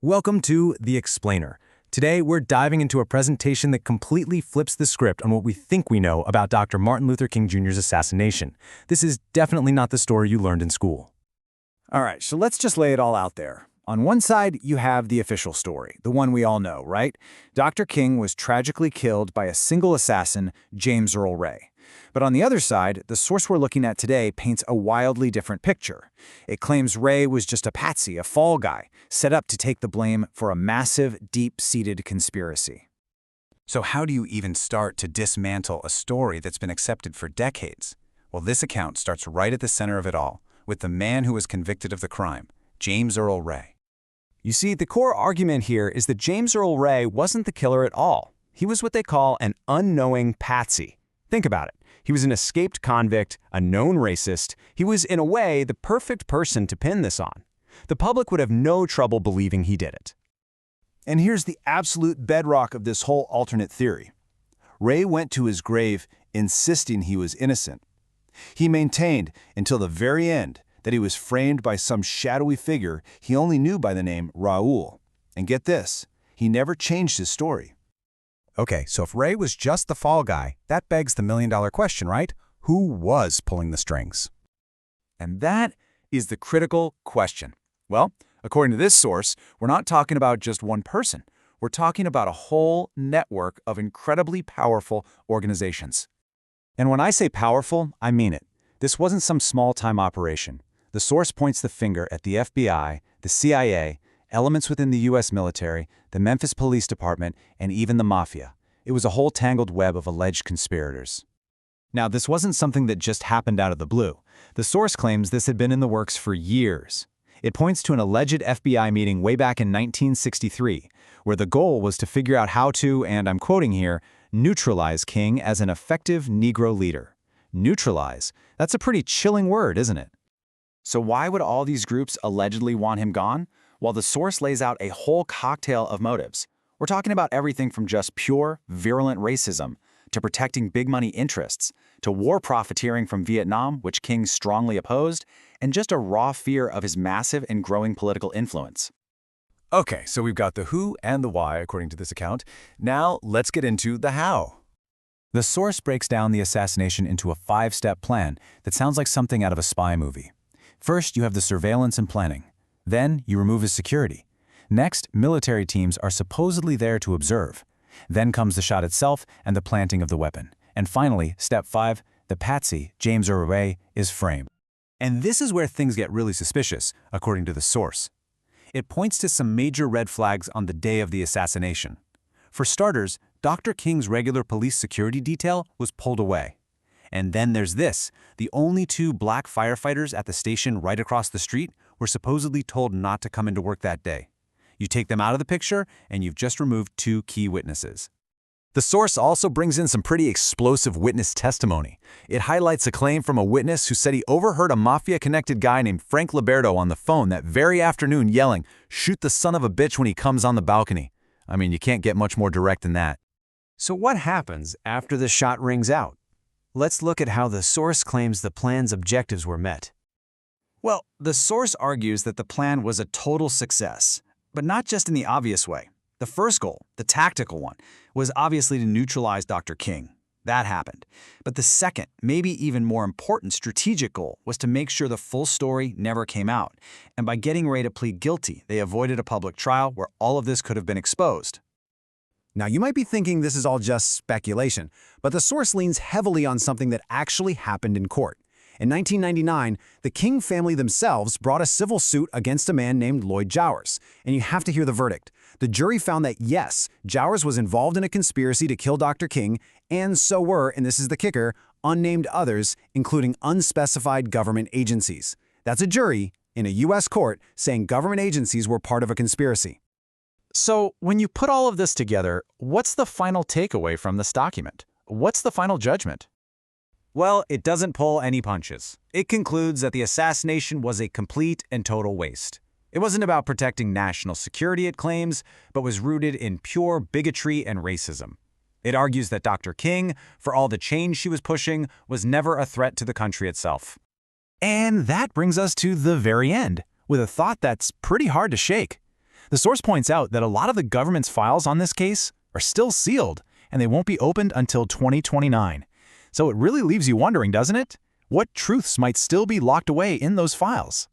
Welcome to The Explainer. Today, we're diving into a presentation that completely flips the script on what we think we know about Dr. Martin Luther King Jr.'s assassination. This is definitely not the story you learned in school. All right, so let's just lay it all out there. On one side, you have the official story, the one we all know, right? Dr. King was tragically killed by a single assassin, James Earl Ray. But on the other side, the source we're looking at today paints a wildly different picture. It claims Ray was just a patsy, a fall guy, set up to take the blame for a massive, deep-seated conspiracy. So how do you even start to dismantle a story that's been accepted for decades? Well, this account starts right at the center of it all, with the man who was convicted of the crime, James Earl Ray. You see, the core argument here is that James Earl Ray wasn't the killer at all. He was what they call an unknowing patsy. Think about it. He was an escaped convict, a known racist. He was, in a way, the perfect person to pin this on. The public would have no trouble believing he did it. And here's the absolute bedrock of this whole alternate theory. Ray went to his grave insisting he was innocent. He maintained, until the very end, that he was framed by some shadowy figure he only knew by the name Raoul. And get this, he never changed his story. Okay, so if Ray was just the fall guy, that begs the million-dollar question, right? Who was pulling the strings? And that is the critical question. Well, according to this source, we're not talking about just one person. We're talking about a whole network of incredibly powerful organizations. And when I say powerful, I mean it. This wasn't some small-time operation. The source points the finger at the FBI, the CIA, elements within the U.S. military, the Memphis Police Department, and even the Mafia. It was a whole tangled web of alleged conspirators. Now, this wasn't something that just happened out of the blue. The source claims this had been in the works for years. It points to an alleged FBI meeting way back in 1963, where the goal was to figure out how to, and I'm quoting here, neutralize King as an effective Negro leader. Neutralize? That's a pretty chilling word, isn't it? So why would all these groups allegedly want him gone? Well, the source lays out a whole cocktail of motives. We're talking about everything from just pure, virulent racism, to protecting big money interests, to war profiteering from Vietnam, which King strongly opposed, and just a raw fear of his massive and growing political influence. Okay, so we've got the who and the why, according to this account. Now, let's get into the how. The source breaks down the assassination into a 5-step plan that sounds like something out of a spy movie. First, you have the surveillance and planning. Then, you remove his security. Next, military teams are supposedly there to observe. Then comes the shot itself and the planting of the weapon. And finally, step 5, the patsy, James Earl Ray, is framed. And this is where things get really suspicious, according to the source. It points to some major red flags on the day of the assassination. For starters, Dr. King's regular police security detail was pulled away. And then there's this. The only 2 black firefighters at the station right across the street were supposedly told not to come into work that day. You take them out of the picture, and you've just removed 2 key witnesses. The source also brings in some pretty explosive witness testimony. It highlights a claim from a witness who said he overheard a mafia-connected guy named Frank Liberto on the phone that very afternoon yelling, "Shoot the son of a bitch when he comes on the balcony." I mean, you can't get much more direct than that. So what happens after the shot rings out? Let's look at how the source claims the plan's objectives were met. Well, the source argues that the plan was a total success, but not just in the obvious way. The first goal, the tactical one, was obviously to neutralize Dr. King. That happened. But the second, maybe even more important strategic goal was to make sure the full story never came out. And by getting Ray to plead guilty, they avoided a public trial where all of this could have been exposed. Now, you might be thinking this is all just speculation, but the source leans heavily on something that actually happened in court. In 1999, the King family themselves brought a civil suit against a man named Lloyd Jowers, and you have to hear the verdict. The jury found that yes, Jowers was involved in a conspiracy to kill Dr. King, and so were, and this is the kicker, unnamed others, including unspecified government agencies. That's a jury in a U.S. court saying government agencies were part of a conspiracy. So, when you put all of this together, what's the final takeaway from this document? What's the final judgment? Well, it doesn't pull any punches. It concludes that the assassination was a complete and total waste. It wasn't about protecting national security, it claims, but was rooted in pure bigotry and racism. It argues that Dr. King, for all the change she was pushing, was never a threat to the country itself. And that brings us to the very end, with a thought that's pretty hard to shake. The source points out that a lot of the government's files on this case are still sealed, and they won't be opened until 2029. So it really leaves you wondering, doesn't it? What truths might still be locked away in those files?